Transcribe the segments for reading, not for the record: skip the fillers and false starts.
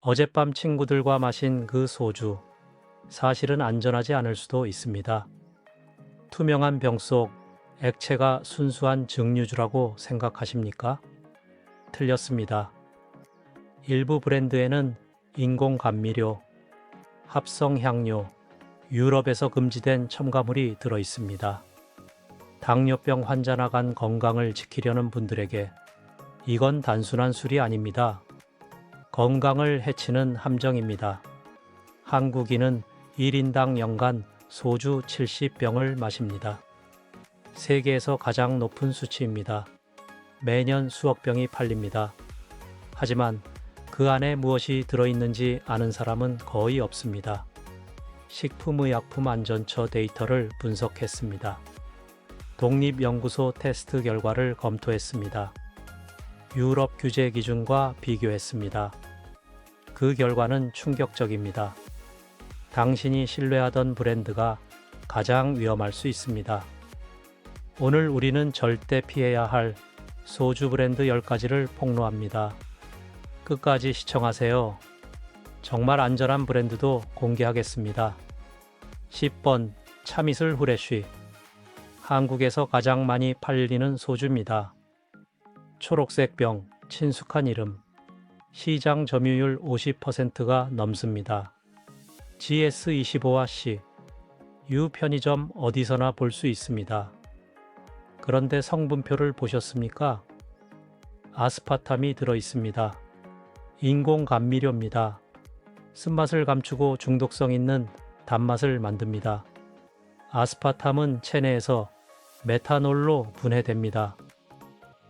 어젯밤 친구들과 마신 그 소주, 사실은 안전하지 않을 수도 있습니다. 투명한 병 속 액체가 순수한 증류주라고 생각하십니까? 틀렸습니다. 일부 브랜드에는 인공 감미료, 합성 향료, 유럽에서 금지된 첨가물이 들어 있습니다. 당뇨병 환자나 간 건강을 지키려는 분들에게 이건 단순한 술이 아닙니다. 건강을 해치는 함정입니다. 한국인은 1인당 연간 소주 70병을 마십니다. 세계에서 가장 높은 수치입니다. 매년 수억 병이 팔립니다. 하지만 그 안에 무엇이 들어있는지 아는 사람은 거의 없습니다. 식품의약품안전처 데이터를 분석했습니다. 독립연구소 테스트 결과를 검토했습니다. 유럽 규제 기준과 비교했습니다. 그 결과는 충격적입니다. 당신이 신뢰하던 브랜드가 가장 위험할 수 있습니다. 오늘 우리는 절대 피해야 할 소주 브랜드 10가지를 폭로합니다. 끝까지 시청하세요. 정말 안전한 브랜드도 공개하겠습니다. 10번 참이슬 후레쉬. 한국에서 가장 많이 팔리는 소주입니다. 초록색 병, 친숙한 이름. 시장 점유율 50%가 넘습니다. GS25와 C. 유 편의점 어디서나 볼 수 있습니다. 그런데 성분표를 보셨습니까? 아스파탐이 들어 있습니다. 인공 감미료입니다. 쓴맛을 감추고 중독성 있는 단맛을 만듭니다. 아스파탐은 체내에서 메탄올로 분해됩니다.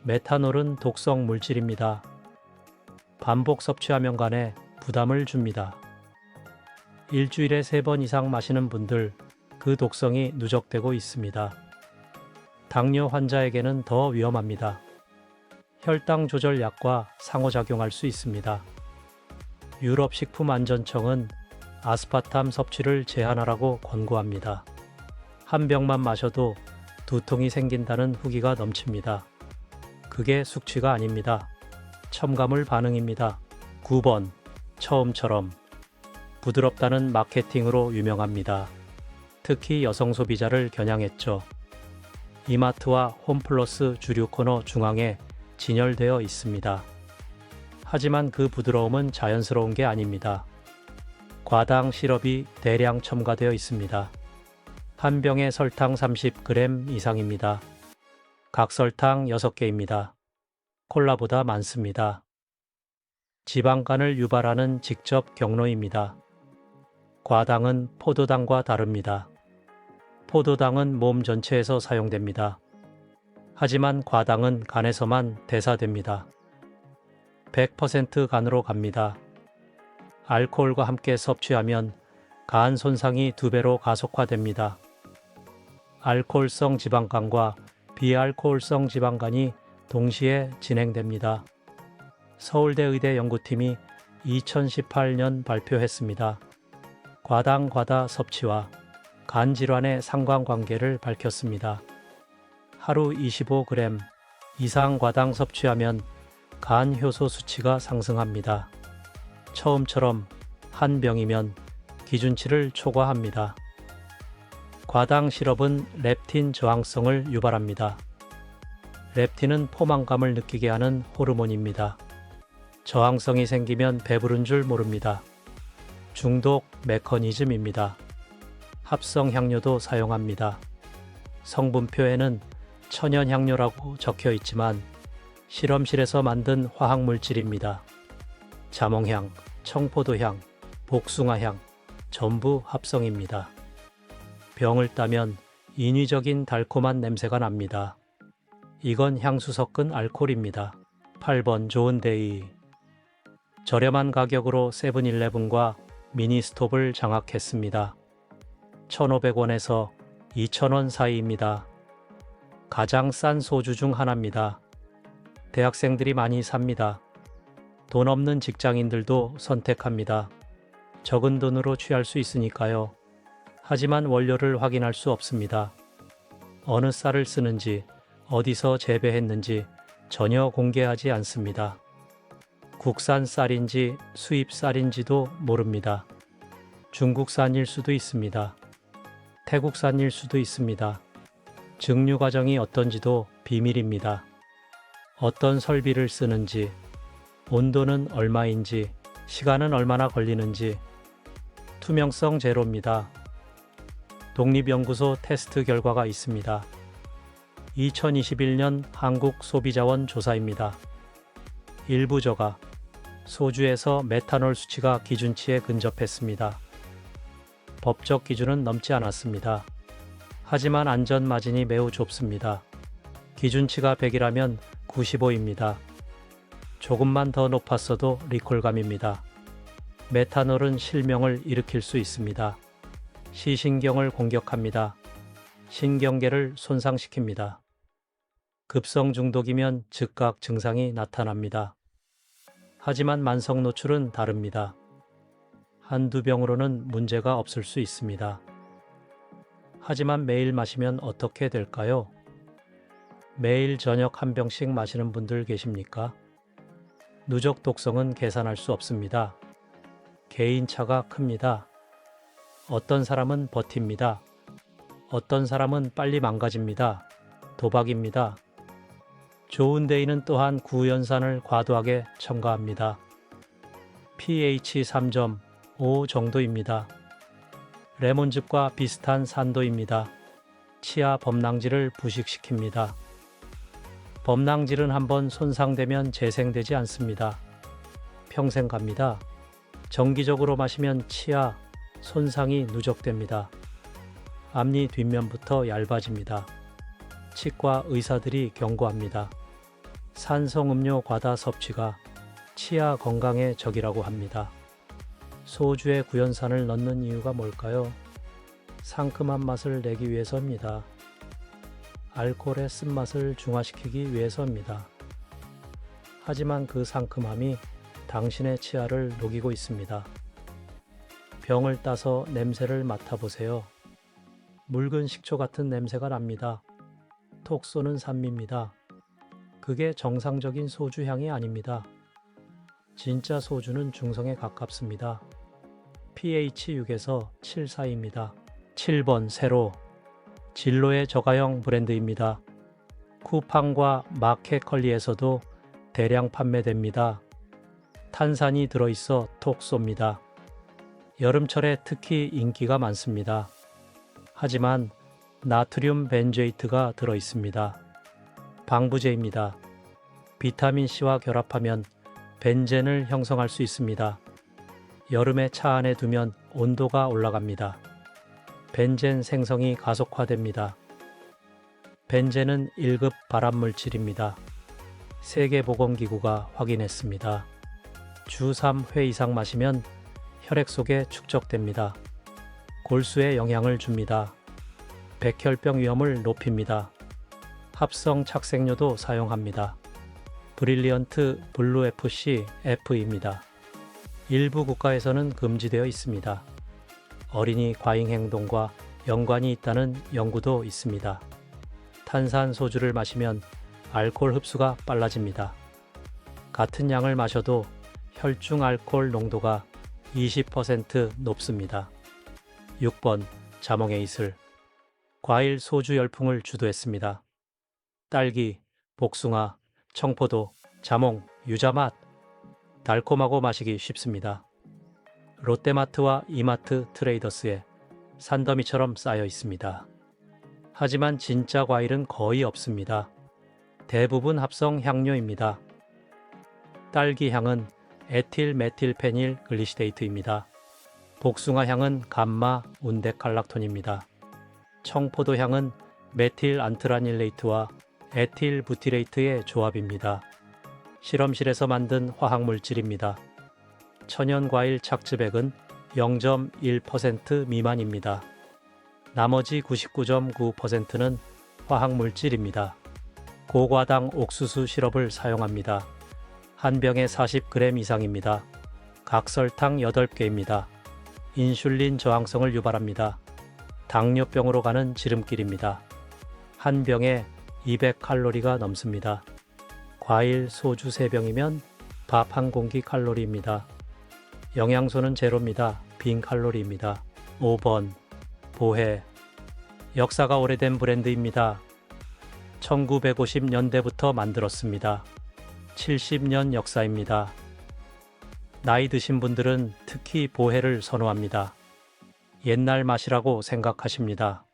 메탄올은 독성 물질입니다. 반복 섭취하면 간에 부담을 줍니다. 일주일에 3번 이상 마시는 분들, 그 독성이 누적되고 있습니다. 당뇨 환자에게는 더 위험합니다. 혈당 조절 약과 상호작용할 수 있습니다. 유럽 식품안전청은 아스파탐 섭취를 제한하라고 권고합니다. 한 병만 마셔도 두통이 생긴다는 후기가 넘칩니다. 그게 숙취가 아닙니다. 첨가물 반응입니다. 9번 처음처럼. 부드럽다는 마케팅으로 유명합니다. 특히 여성 소비자를 겨냥했죠. 이마트와 홈플러스 주류 코너 중앙에 진열되어 있습니다. 하지만 그 부드러움은 자연스러운 게 아닙니다. 과당 시럽이 대량 첨가되어 있습니다. 한 병에 설탕 30g 이상입니다. 각설탕 6개입니다. 콜라보다 많습니다. 지방간을 유발하는 직접 경로입니다. 과당은 포도당과 다릅니다. 포도당은 몸 전체에서 사용됩니다. 하지만 과당은 간에서만 대사됩니다. 100% 간으로 갑니다. 알코올과 함께 섭취하면 간 손상이 2배로 가속화됩니다. 알코올성 지방간과 비알코올성 지방간이 동시에 진행됩니다. 서울대 의대 연구팀이 2018년 발표했습니다. 과당 과다 섭취와 간 질환의 상관관계를 밝혔습니다. 하루 25g 이상 과당 섭취하면 간 효소 수치가 상승합니다. 처음처럼 한 병이면 기준치를 초과합니다. 과당 시럽은 렙틴 저항성을 유발합니다. 렙틴은 포만감을 느끼게 하는 호르몬입니다. 저항성이 생기면 배부른 줄 모릅니다. 중독 메커니즘입니다. 합성 향료도 사용합니다. 성분표에는 천연 향료라고 적혀 있지만 실험실에서 만든 화학물질입니다. 자몽향, 청포도향, 복숭아향, 전부 합성입니다. 병을 따면 인위적인 달콤한 냄새가 납니다. 이건 향수 섞은 알코올입니다. 8번 좋은데이. 저렴한 가격으로 세븐일레븐과 미니스톱을 장악했습니다. 1,500원에서 2,000원 사이입니다. 가장 싼 소주 중 하나입니다. 대학생들이 많이 삽니다. 돈 없는 직장인들도 선택합니다. 적은 돈으로 취할 수 있으니까요. 하지만 원료를 확인할 수 없습니다. 어느 쌀을 쓰는지, 어디서 재배했는지 전혀 공개하지 않습니다. 국산 쌀인지 수입 쌀인지도 모릅니다. 중국산일 수도 있습니다. 태국산일 수도 있습니다. 증류 과정이 어떤지도 비밀입니다. 어떤 설비를 쓰는지, 온도는 얼마인지, 시간은 얼마나 걸리는지, 투명성 제로입니다. 독립연구소 테스트 결과가 있습니다. 2021년 한국소비자원 조사입니다. 일부 저가, 소주에서 메탄올 수치가 기준치에 근접했습니다. 법적 기준은 넘지 않았습니다. 하지만 안전 마진이 매우 좁습니다. 기준치가 100이라면 95입니다. 조금만 더 높았어도 리콜감입니다. 메탄올은 실명을 일으킬 수 있습니다. 시신경을 공격합니다. 신경계를 손상시킵니다. 급성 중독이면 즉각 증상이 나타납니다. 하지만 만성 노출은 다릅니다. 한두 병으로는 문제가 없을 수 있습니다. 하지만 매일 마시면 어떻게 될까요? 매일 저녁 한 병씩 마시는 분들 계십니까? 누적 독성은 계산할 수 없습니다. 개인차가 큽니다. 어떤 사람은 버팁니다. 어떤 사람은 빨리 망가집니다. 도박입니다. 좋은 데이는 또한 구연산을 과도하게 첨가합니다. pH 3.5 정도입니다. 레몬즙과 비슷한 산도입니다. 치아 범랑질을 부식시킵니다. 범랑질은 한번 손상되면 재생되지 않습니다. 평생 갑니다. 정기적으로 마시면 치아 손상이 누적됩니다. 앞니 뒷면부터 얇아집니다. 치과 의사들이 경고합니다. 산성음료 과다 섭취가 치아 건강의 적이라고 합니다. 소주에 구연산을 넣는 이유가 뭘까요? 상큼한 맛을 내기 위해서입니다. 알코올의 쓴맛을 중화시키기 위해서입니다. 하지만 그 상큼함이 당신의 치아를 녹이고 있습니다. 병을 따서 냄새를 맡아보세요. 묽은 식초 같은 냄새가 납니다. 톡 쏘는 산미입니다. 그게 정상적인 소주 향이 아닙니다. 진짜 소주는 중성에 가깝습니다. pH 6에서 7 사이입니다. 7번 세로 진로의 저가형 브랜드입니다. 쿠팡과 마켓컬리에서도 대량 판매됩니다. 탄산이 들어있어 톡 쏩니다. 여름철에 특히 인기가 많습니다. 하지만 나트륨 벤조이트가 들어있습니다. 방부제입니다. 비타민C와 결합하면 벤젠을 형성할 수 있습니다. 여름에 차 안에 두면 온도가 올라갑니다. 벤젠 생성이 가속화됩니다. 벤젠은 1급 발암물질입니다. 세계보건기구가 확인했습니다. 주 3회 이상 마시면 혈액 속에 축적됩니다. 골수에 영향을 줍니다. 백혈병 위험을 높입니다. 합성 착색료도 사용합니다. 브릴리언트 블루 FC F입니다. 일부 국가에서는 금지되어 있습니다. 어린이 과잉 행동과 연관이 있다는 연구도 있습니다. 탄산 소주를 마시면 알코올 흡수가 빨라집니다. 같은 양을 마셔도 혈중 알코올 농도가 20% 높습니다. 6번 자몽의 이슬 과일 소주 열풍을 주도했습니다. 딸기, 복숭아, 청포도, 자몽, 유자맛 달콤하고 마시기 쉽습니다. 롯데마트와 이마트 트레이더스에 산더미처럼 쌓여 있습니다. 하지만 진짜 과일은 거의 없습니다. 대부분 합성 향료입니다. 딸기 향은 에틸 메틸페닐 글리시데이트입니다. 복숭아 향은 감마 운데칼락톤입니다. 청포도 향은 메틸 안트라닐레이트와 에틸 부티레이트의 조합입니다. 실험실에서 만든 화학물질입니다. 천연과일 착즙액은 0.1% 미만입니다. 나머지 99.9%는 화학물질입니다. 고과당 옥수수 시럽을 사용합니다. 한 병에 40g 이상입니다. 각설탕 8개입니다. 인슐린 저항성을 유발합니다. 당뇨병으로 가는 지름길입니다. 한 병에 200칼로리가 넘습니다. 과일 소주 3병이면 밥 한 공기 칼로리입니다. 영양소는 제로입니다. 빈 칼로리입니다. 5번 보해. 역사가 오래된 브랜드입니다. 1950년대부터 만들었습니다. 70년 역사입니다. 나이 드신 분들은 특히 보해를 선호합니다. 옛날 맛이라고 생각하십니다.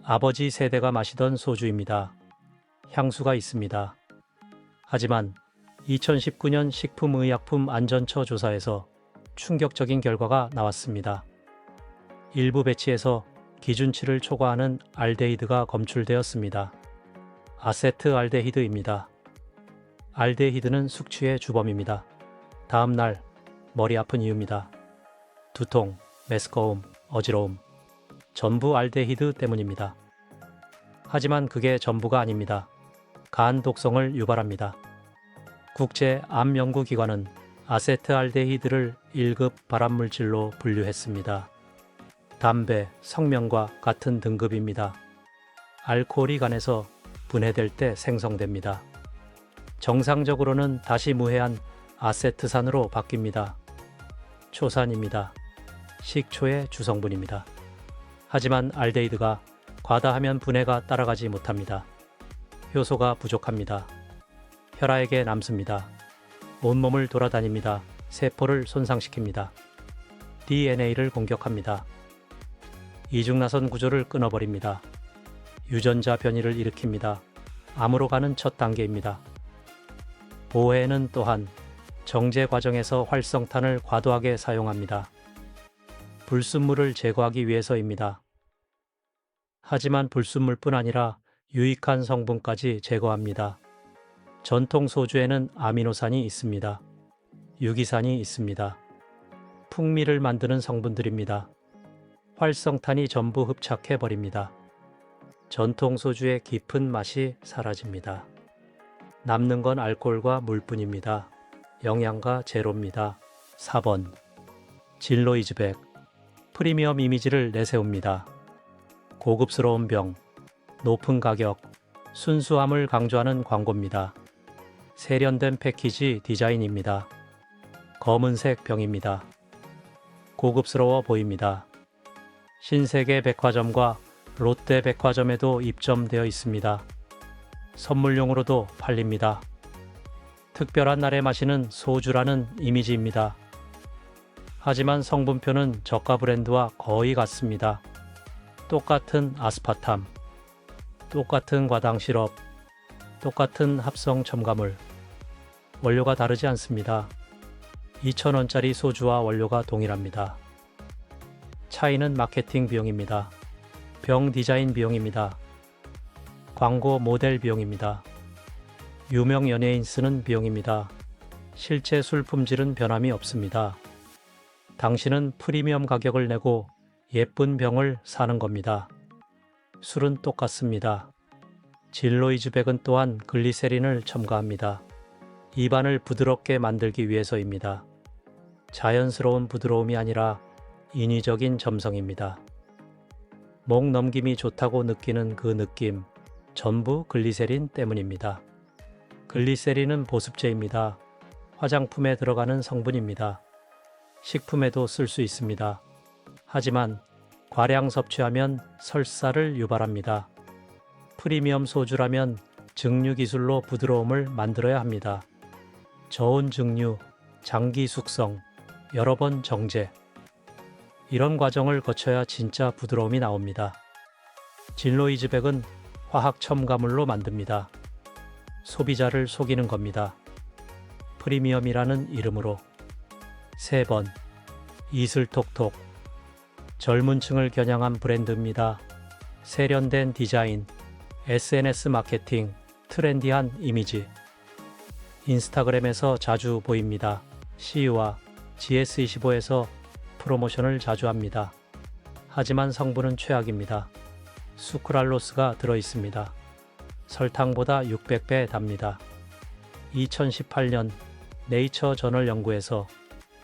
아버지 세대가 마시던 소주입니다. 향수가 있습니다. 하지만 2019년 식품의약품안전처 조사에서 충격적인 결과가 나왔습니다. 일부 배치에서 기준치를 초과하는 알데히드가 검출되었습니다. 아세트알데히드입니다. 알데히드는 숙취의 주범입니다. 다음 날 머리 아픈 이유입니다. 두통, 메스꺼움, 어지러움. 전부 알데히드 때문입니다. 하지만 그게 전부가 아닙니다. 간 독성을 유발합니다. 국제암연구기관은 아세트알데히드를 1급 발암물질로 분류했습니다. 담배, 성명과 같은 등급입니다. 알코올이 간에서 분해될 때 생성됩니다. 정상적으로는 다시 무해한 아세트산으로 바뀝니다. 초산입니다. 식초의 주성분입니다. 하지만 알데히드가 과다하면 분해가 따라가지 못합니다. 효소가 부족합니다. 혈압에게 남습니다. 온몸을 돌아다닙니다. 세포를 손상시킵니다. DNA를 공격합니다. 이중나선 구조를 끊어버립니다. 유전자 변이를 일으킵니다. 암으로 가는 첫 단계입니다. 보해는 또한 정제 과정에서 활성탄을 과도하게 사용합니다. 불순물을 제거하기 위해서입니다. 하지만 불순물뿐 아니라 유익한 성분까지 제거합니다. 전통 소주에는 아미노산이 있습니다. 유기산이 있습니다. 풍미를 만드는 성분들입니다. 활성탄이 전부 흡착해버립니다. 전통 소주의 깊은 맛이 사라집니다. 남는 건 알코올과 물뿐입니다. 영양가 제로입니다. 4번 진로이즈백. 프리미엄 이미지를 내세웁니다. 고급스러운 병, 높은 가격, 순수함을 강조하는 광고입니다. 세련된 패키지 디자인입니다. 검은색 병입니다. 고급스러워 보입니다. 신세계 백화점과 롯데 백화점에도 입점되어 있습니다. 선물용으로도 팔립니다. 특별한 날에 마시는 소주라는 이미지입니다. 하지만 성분표는 저가 브랜드와 거의 같습니다. 똑같은 아스파탐, 똑같은 과당 시럽, 똑같은 합성 첨가물. 원료가 다르지 않습니다. 2,000원짜리 소주와 원료가 동일합니다. 차이는 마케팅 비용입니다. 병 디자인 비용입니다. 광고 모델 비용입니다. 유명 연예인 쓰는 비용입니다. 실제 술 품질은 변함이 없습니다. 당신은 프리미엄 가격을 내고 예쁜 병을 사는 겁니다. 술은 똑같습니다. 진로이즈백은 또한 글리세린을 첨가합니다. 입안을 부드럽게 만들기 위해서입니다. 자연스러운 부드러움이 아니라 인위적인 점성입니다. 목 넘김이 좋다고 느끼는 그 느낌, 전부 글리세린 때문입니다. 글리세린은 보습제입니다. 화장품에 들어가는 성분입니다. 식품에도 쓸 수 있습니다. 하지만 과량 섭취하면 설사를 유발합니다. 프리미엄 소주라면 증류 기술로 부드러움을 만들어야 합니다. 저온 증류, 장기 숙성, 여러 번 정제. 이런 과정을 거쳐야 진짜 부드러움이 나옵니다. 진로이즈백은 화학 첨가물로 만듭니다. 소비자를 속이는 겁니다. 프리미엄이라는 이름으로. 3번 이슬톡톡. 젊은 층을 겨냥한 브랜드입니다. 세련된 디자인, SNS 마케팅, 트렌디한 이미지. 인스타그램에서 자주 보입니다. CU와 GS25에서 프로모션을 자주 합니다. 하지만 성분은 최악입니다. 수크랄로스가 들어있습니다. 설탕보다 600배 답니다. 2018년 네이처 저널 연구에서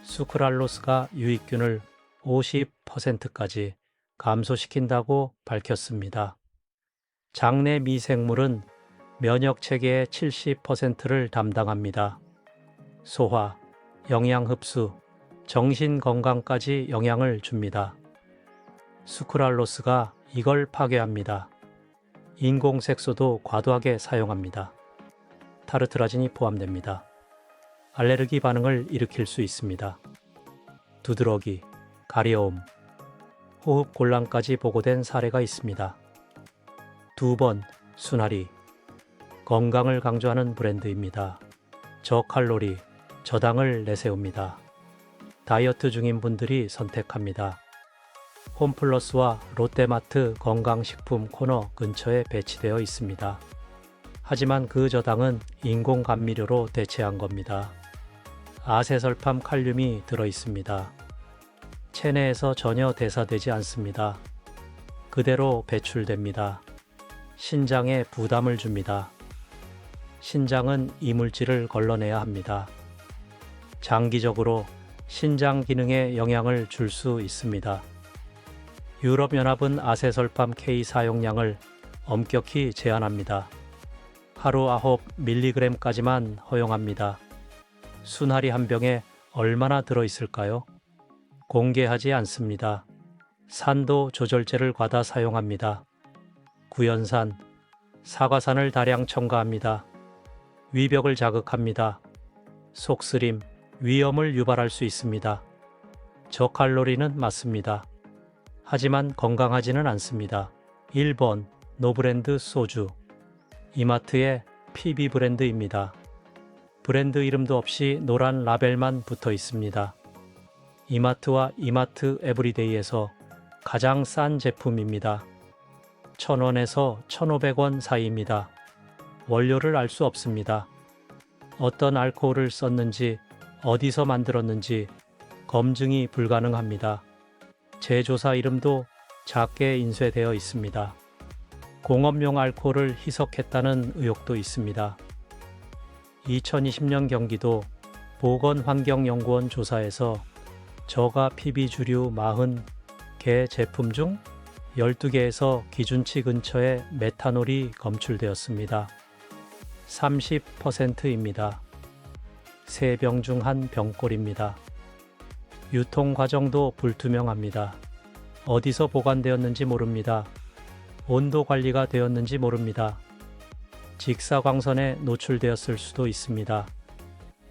수크랄로스가 유익균을 50%까지 감소시킨다고 밝혔습니다. 장내 미생물은 면역 체계의 70%를 담당합니다. 소화, 영양 흡수, 정신 건강까지 영향을 줍니다. 수크랄로스가 이걸 파괴합니다. 인공 색소도 과도하게 사용합니다. 타르트라진이 포함됩니다. 알레르기 반응을 일으킬 수 있습니다. 두드러기, 가려움, 호흡 곤란까지 보고된 사례가 있습니다. 2번, 순하리. 건강을 강조하는 브랜드입니다. 저칼로리, 저당을 내세웁니다. 다이어트 중인 분들이 선택합니다. 홈플러스와 롯데마트 건강식품 코너 근처에 배치되어 있습니다. 하지만 그 저당은 인공 감미료로 대체한 겁니다. 아세설팜 칼륨이 들어 있습니다. 체내에서 전혀 대사되지 않습니다. 그대로 배출됩니다. 신장에 부담을 줍니다. 신장은 이물질을 걸러내야 합니다. 장기적으로 신장 기능에 영향을 줄 수 있습니다. 유럽연합은 아세설팜 K 사용량을 엄격히 제한합니다. 하루 9mg까지만 허용합니다. 순하리 한 병에 얼마나 들어있을까요? 공개하지 않습니다. 산도 조절제를 과다 사용합니다. 구연산, 사과산을 다량 첨가합니다. 위벽을 자극합니다. 속쓰림, 위염을 유발할 수 있습니다. 저칼로리는 맞습니다. 하지만 건강하지는 않습니다. 1번, 노브랜드 소주. 이마트의 PB 브랜드입니다. 브랜드 이름도 없이 노란 라벨만 붙어 있습니다. 이마트와 이마트 에브리데이에서 가장 싼 제품입니다. 1,000원에서 1,500원 사이입니다. 원료를 알 수 없습니다. 어떤 알코올을 썼는지, 어디서 만들었는지 검증이 불가능합니다. 제조사 이름도 작게 인쇄되어 있습니다. 공업용 알코올을 희석했다는 의혹도 있습니다. 2020년 경기도 보건환경연구원 조사에서 저가 PB 주류 40개 제품 중 12개에서 기준치 근처에 메탄올이 검출되었습니다. 30%입니다. 3병 중 1병꼴입니다. 유통 과정도 불투명합니다. 어디서 보관되었는지 모릅니다. 온도 관리가 되었는지 모릅니다. 직사광선에 노출되었을 수도 있습니다.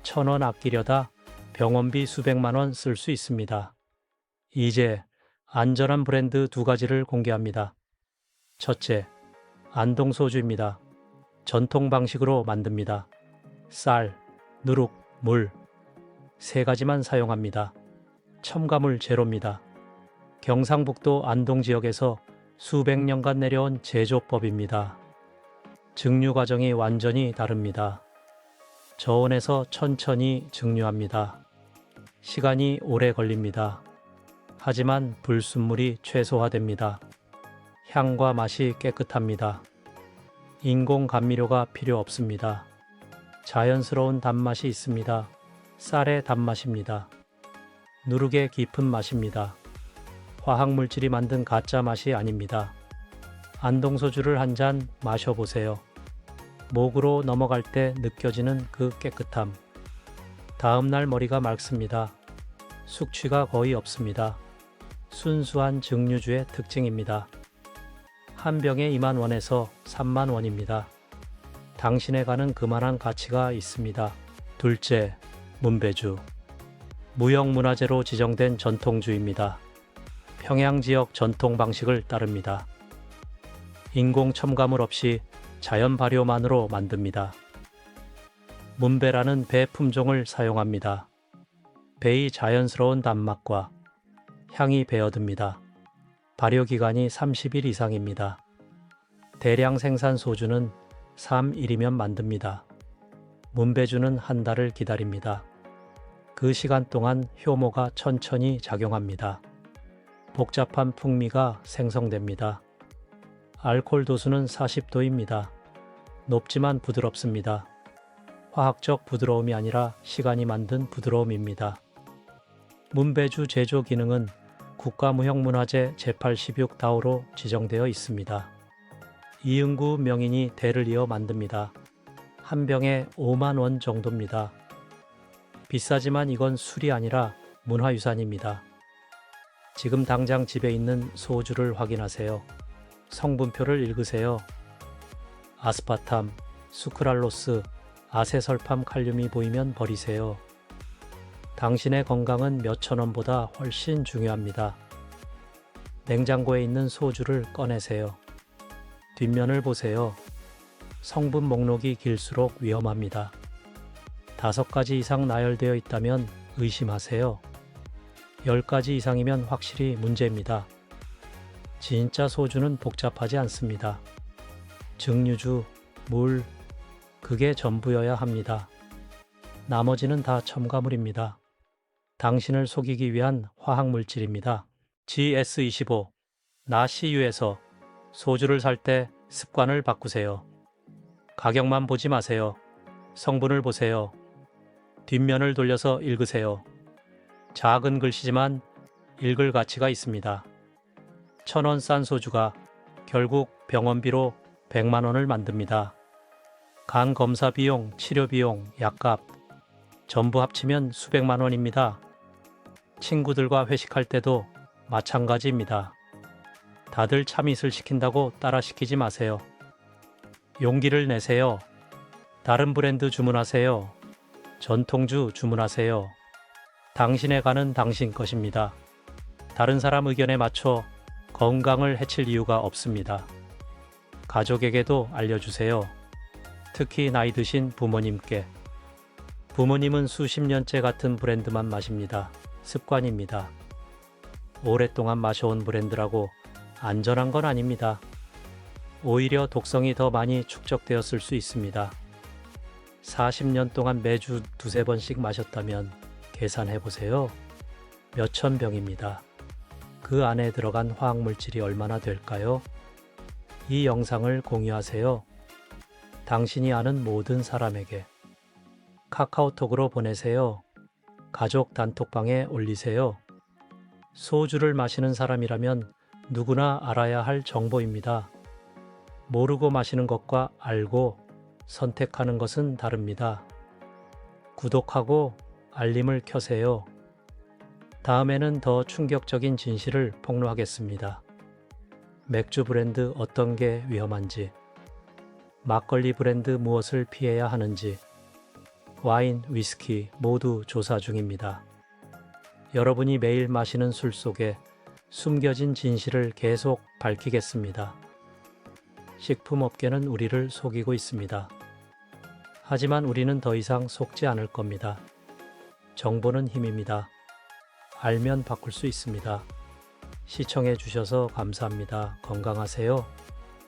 1,000원 아끼려다 병원비 수백만 원 쓸 수 있습니다. 이제 안전한 브랜드 2가지를 공개합니다. 첫째, 안동소주입니다. 전통 방식으로 만듭니다. 쌀, 누룩, 물 3가지만 사용합니다. 첨가물 제로입니다. 경상북도 안동 지역에서 수백 년간 내려온 제조법입니다. 증류 과정이 완전히 다릅니다. 저온에서 천천히 증류합니다. 시간이 오래 걸립니다. 하지만 불순물이 최소화됩니다. 향과 맛이 깨끗합니다. 인공 감미료가 필요 없습니다. 자연스러운 단맛이 있습니다. 쌀의 단맛입니다. 누룩의 깊은 맛입니다. 화학물질이 만든 가짜 맛이 아닙니다. 안동소주를 한 잔 마셔보세요. 목으로 넘어갈 때 느껴지는 그 깨끗함. 다음날 머리가 맑습니다. 숙취가 거의 없습니다. 순수한 증류주의 특징입니다. 한 병에 2만 원에서 3만 원입니다. 당신에 가는 그만한 가치가 있습니다. 둘째, 문배주. 무형문화재로 지정된 전통주입니다. 평양 지역 전통 방식을 따릅니다. 인공 첨가물 없이 자연 발효만으로 만듭니다. 문배라는 배 품종을 사용합니다. 배의 자연스러운 단맛과 향이 배어듭니다. 발효기간이 30일 이상입니다. 대량 생산 소주는 3일이면 만듭니다. 문배주는 한 달을 기다립니다. 그 시간 동안 효모가 천천히 작용합니다. 복잡한 풍미가 생성됩니다. 알코올 도수는 40도입니다. 높지만 부드럽습니다. 화학적 부드러움이 아니라 시간이 만든 부드러움입니다. 문배주 제조 기능은 국가무형문화재 제86 다오로 지정되어 있습니다. 이응구 명인이 대를 이어 만듭니다. 한 병에 5만 원 정도입니다. 비싸지만 이건 술이 아니라 문화유산입니다. 지금 당장 집에 있는 소주를 확인하세요. 성분표를 읽으세요. 아스파탐, 수크랄로스, 아세설팜, 칼륨이 보이면 버리세요. 당신의 건강은 몇천 원보다 훨씬 중요합니다. 냉장고에 있는 소주를 꺼내세요. 뒷면을 보세요. 성분 목록이 길수록 위험합니다. 5가지 이상 나열되어 있다면 의심하세요. 10가지 이상이면 확실히 문제입니다. 진짜 소주는 복잡하지 않습니다. 증류주, 물, 그게 전부여야 합니다. 나머지는 다 첨가물입니다. 당신을 속이기 위한 화학물질입니다. GS25 나 CU에서 소주를 살 때 습관을 바꾸세요. 가격만 보지 마세요. 성분을 보세요. 뒷면을 돌려서 읽으세요. 작은 글씨지만 읽을 가치가 있습니다. 1,000원 싼 소주가 결국 병원비로 100만 원을 만듭니다. 간 검사 비용, 치료 비용, 약값 전부 합치면 수백만 원입니다. 친구들과 회식할 때도 마찬가지입니다. 다들 참이슬 시킨다고 따라 시키지 마세요. 용기를 내세요. 다른 브랜드 주문하세요. 전통주 주문하세요. 당신의 간은 당신 것입니다. 다른 사람 의견에 맞춰 건강을 해칠 이유가 없습니다. 가족에게도 알려주세요. 특히 나이 드신 부모님께. 부모님은 수십 년째 같은 브랜드만 마십니다. 습관입니다. 오랫동안 마셔온 브랜드라고 안전한 건 아닙니다. 오히려 독성이 더 많이 축적되었을 수 있습니다. 40년 동안 매주 2~3번씩 마셨다면 계산해보세요. 몇천 병입니다. 그 안에 들어간 화학물질이 얼마나 될까요? 이 영상을 공유하세요. 당신이 아는 모든 사람에게. 카카오톡으로 보내세요. 가족 단톡방에 올리세요. 소주를 마시는 사람이라면 누구나 알아야 할 정보입니다. 모르고 마시는 것과 알고 선택하는 것은 다릅니다. 구독하고 알림을 켜세요. 다음에는 더 충격적인 진실을 폭로하겠습니다. 맥주 브랜드 어떤 게 위험한지, 막걸리 브랜드 무엇을 피해야 하는지, 와인, 위스키 모두 조사 중입니다. 여러분이 매일 마시는 술 속에 숨겨진 진실을 계속 밝히겠습니다. 식품업계는 우리를 속이고 있습니다. 하지만 우리는 더 이상 속지 않을 겁니다. 정보는 힘입니다. 알면 바꿀 수 있습니다. 시청해 주셔서 감사합니다. 건강하세요.